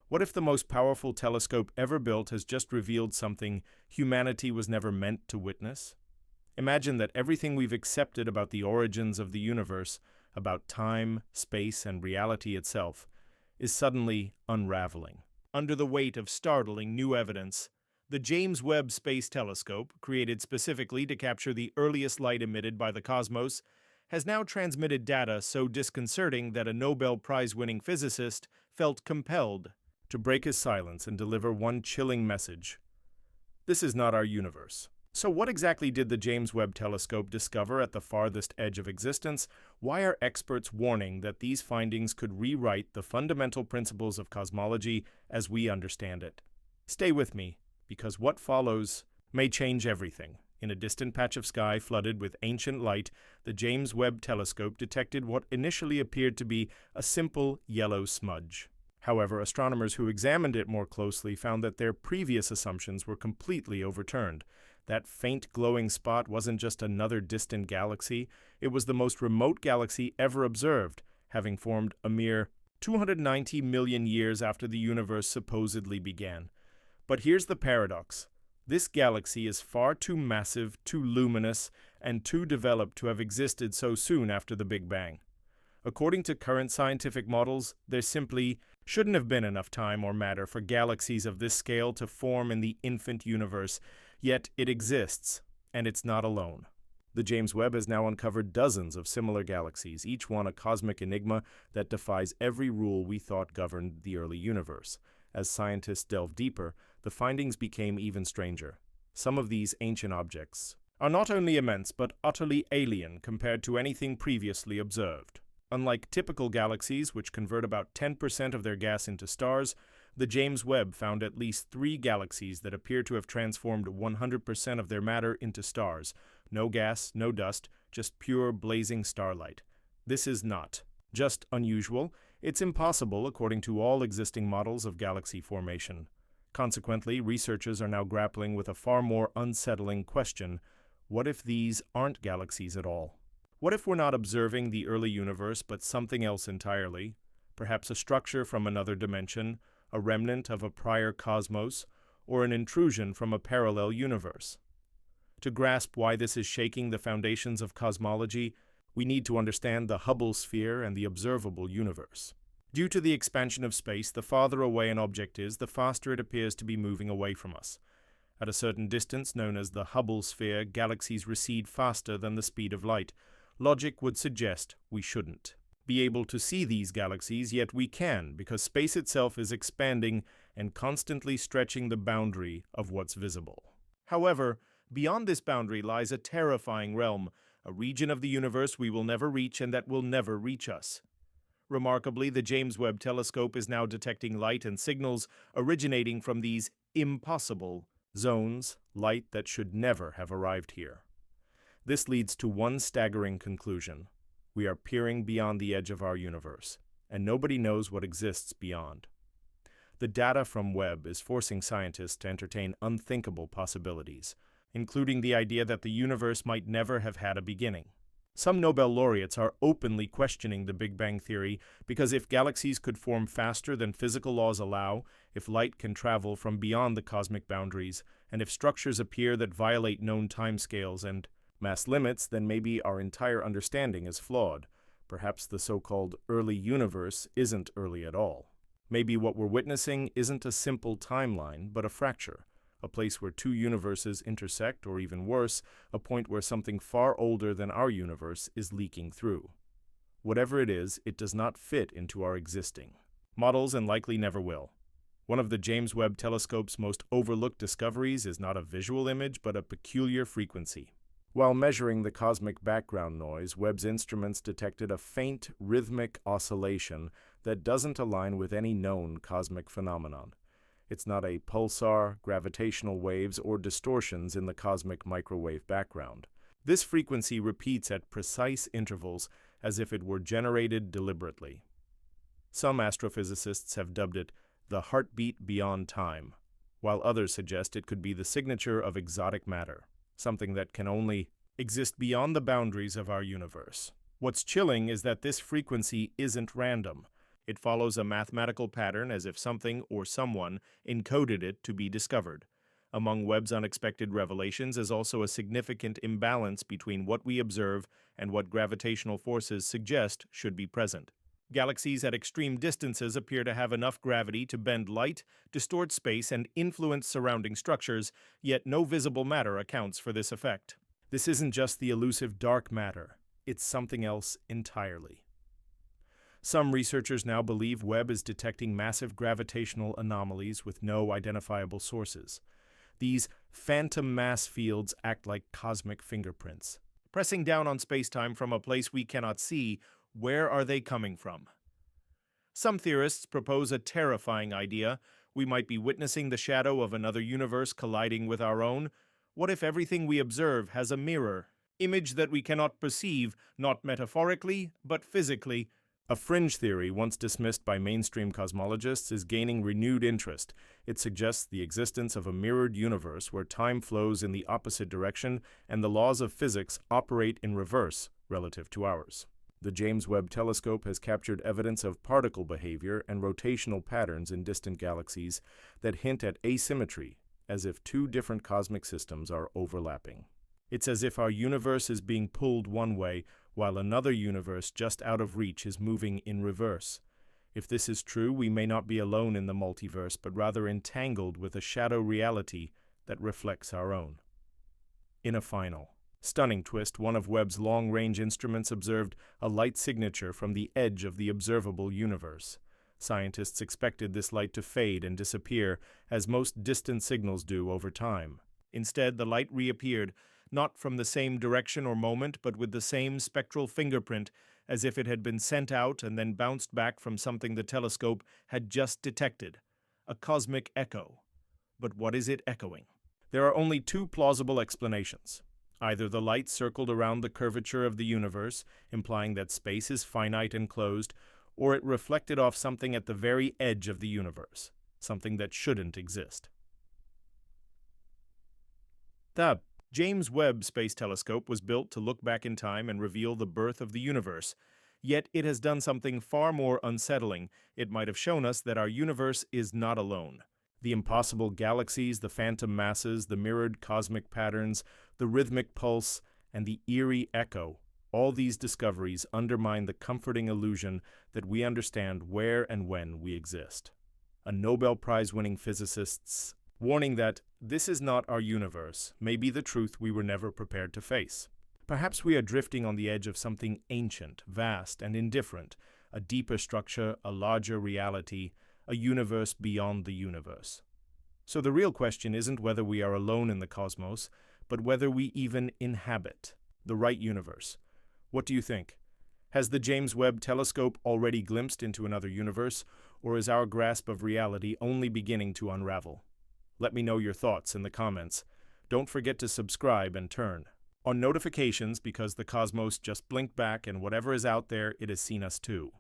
What if the most powerful telescope ever built has just revealed something humanity was never meant to witness? Imagine that everything we've accepted about the origins of the universe, about time, space, and reality itself, is suddenly unraveling. Under the weight of startling new evidence, the James Webb Space Telescope, created specifically to capture the earliest light emitted by the cosmos, has now transmitted data so disconcerting that a Nobel Prize-winning physicist felt compelled to break his silence and deliver one chilling message. This is not our universe. So what exactly did the James Webb Telescope discover at the farthest edge of existence? Why are experts warning that these findings could rewrite the fundamental principles of cosmology as we understand it? Stay with me, because what follows may change everything. In a distant patch of sky flooded with ancient light, the James Webb Telescope detected what initially appeared to be a simple yellow smudge. However, astronomers who examined it more closely found that their previous assumptions were completely overturned. That faint glowing spot wasn't just another distant galaxy, it was the most remote galaxy ever observed, having formed a mere 290 million years after the universe supposedly began. But here's the paradox. This galaxy is far too massive, too luminous, and too developed to have existed so soon after the Big Bang. According to current scientific models, there simply shouldn't have been enough time or matter for galaxies of this scale to form in the infant universe, yet it exists, and it's not alone. The James Webb has now uncovered dozens of similar galaxies, each one a cosmic enigma that defies every rule we thought governed the early universe. As scientists delved deeper, the findings became even stranger. Some of these ancient objects are not only immense but utterly alien compared to anything previously observed. Unlike typical galaxies, which convert about 10% of their gas into stars, the James Webb found at least 3 galaxies that appear to have transformed 100% of their matter into stars. No gas, no dust, just pure blazing starlight. This is not just unusual, it's impossible according to all existing models of galaxy formation. Consequently, researchers are now grappling with a far more unsettling question: what if these aren't galaxies at all? What if we're not observing the early universe but something else entirely? Perhaps a structure from another dimension, a remnant of a prior cosmos, or an intrusion from a parallel universe? To grasp why this is shaking the foundations of cosmology, we need to understand the Hubble sphere and the observable universe. Due to the expansion of space, the farther away an object is, the faster it appears to be moving away from us. At a certain distance, known as the Hubble sphere, galaxies recede faster than the speed of light. Logic would suggest we shouldn't be able to see these galaxies, yet we can, because space itself is expanding and constantly stretching the boundary of what's visible. However, beyond this boundary lies a terrifying realm, a region of the universe we will never reach and that will never reach us. Remarkably, the James Webb Telescope is now detecting light and signals originating from these impossible zones, light that should never have arrived here. This leads to one staggering conclusion. We are peering beyond the edge of our universe, and nobody knows what exists beyond. The data from Webb is forcing scientists to entertain unthinkable possibilities, including the idea that the universe might never have had a beginning. Some Nobel laureates are openly questioning the Big Bang theory because if galaxies could form faster than physical laws allow, if light can travel from beyond the cosmic boundaries, and if structures appear that violate known timescales and mass limits, then maybe our entire understanding is flawed. Perhaps the so-called early universe isn't early at all. Maybe what we're witnessing isn't a simple timeline, but a fracture, a place where two universes intersect, or even worse, a point where something far older than our universe is leaking through. Whatever it is, it does not fit into our existing models and likely never will. One of the James Webb Telescope's most overlooked discoveries is not a visual image, but a peculiar frequency. While measuring the cosmic background noise, Webb's instruments detected a faint, rhythmic oscillation that doesn't align with any known cosmic phenomenon. It's not a pulsar, gravitational waves, or distortions in the cosmic microwave background. This frequency repeats at precise intervals as if it were generated deliberately. Some astrophysicists have dubbed it the heartbeat beyond time, while others suggest it could be the signature of exotic matter, something that can only exist beyond the boundaries of our universe. What's chilling is that this frequency isn't random. It follows a mathematical pattern as if something or someone encoded it to be discovered. Among Webb's unexpected revelations is also a significant imbalance between what we observe and what gravitational forces suggest should be present. Galaxies at extreme distances appear to have enough gravity to bend light, distort space, and influence surrounding structures, yet no visible matter accounts for this effect. This isn't just the elusive dark matter, it's something else entirely. Some researchers now believe Webb is detecting massive gravitational anomalies with no identifiable sources. These phantom mass fields act like cosmic fingerprints. Pressing down on spacetime from a place we cannot see, where are they coming from? Some theorists propose a terrifying idea. We might be witnessing the shadow of another universe colliding with our own. What if everything we observe has a mirror, image that we cannot perceive, not metaphorically, but physically? A fringe theory once dismissed by mainstream cosmologists is gaining renewed interest. It suggests the existence of a mirrored universe where time flows in the opposite direction and the laws of physics operate in reverse relative to ours. The James Webb Telescope has captured evidence of particle behavior and rotational patterns in distant galaxies that hint at asymmetry, as if two different cosmic systems are overlapping. It's as if our universe is being pulled one way, while another universe just out of reach is moving in reverse. If this is true, we may not be alone in the multiverse, but rather entangled with a shadow reality that reflects our own. In a final, stunning twist, one of Webb's long-range instruments observed a light signature from the edge of the observable universe. Scientists expected this light to fade and disappear, as most distant signals do over time. Instead, the light reappeared, not from the same direction or moment, but with the same spectral fingerprint, as if it had been sent out and then bounced back from something the telescope had just detected. A cosmic echo. But what is it echoing? There are only two plausible explanations. Either the light circled around the curvature of the universe, implying that space is finite and closed, or it reflected off something at the very edge of the universe, something that shouldn't exist. The James Webb Space Telescope was built to look back in time and reveal the birth of the universe. Yet it has done something far more unsettling. It might have shown us that our universe is not alone. The impossible galaxies, the phantom masses, the mirrored cosmic patterns, the rhythmic pulse, and the eerie echo, all these discoveries undermine the comforting illusion that we understand where and when we exist. A Nobel Prize-winning physicist's warning that this is not our universe may be the truth we were never prepared to face. Perhaps we are drifting on the edge of something ancient, vast, and indifferent, a deeper structure, a larger reality, a universe beyond the universe. So the real question isn't whether we are alone in the cosmos, but whether we even inhabit the right universe. What do you think? Has the James Webb Telescope already glimpsed into another universe, or is our grasp of reality only beginning to unravel? Let me know your thoughts in the comments. Don't forget to subscribe and turn on notifications because the cosmos just blinked back and whatever is out there, it has seen us too.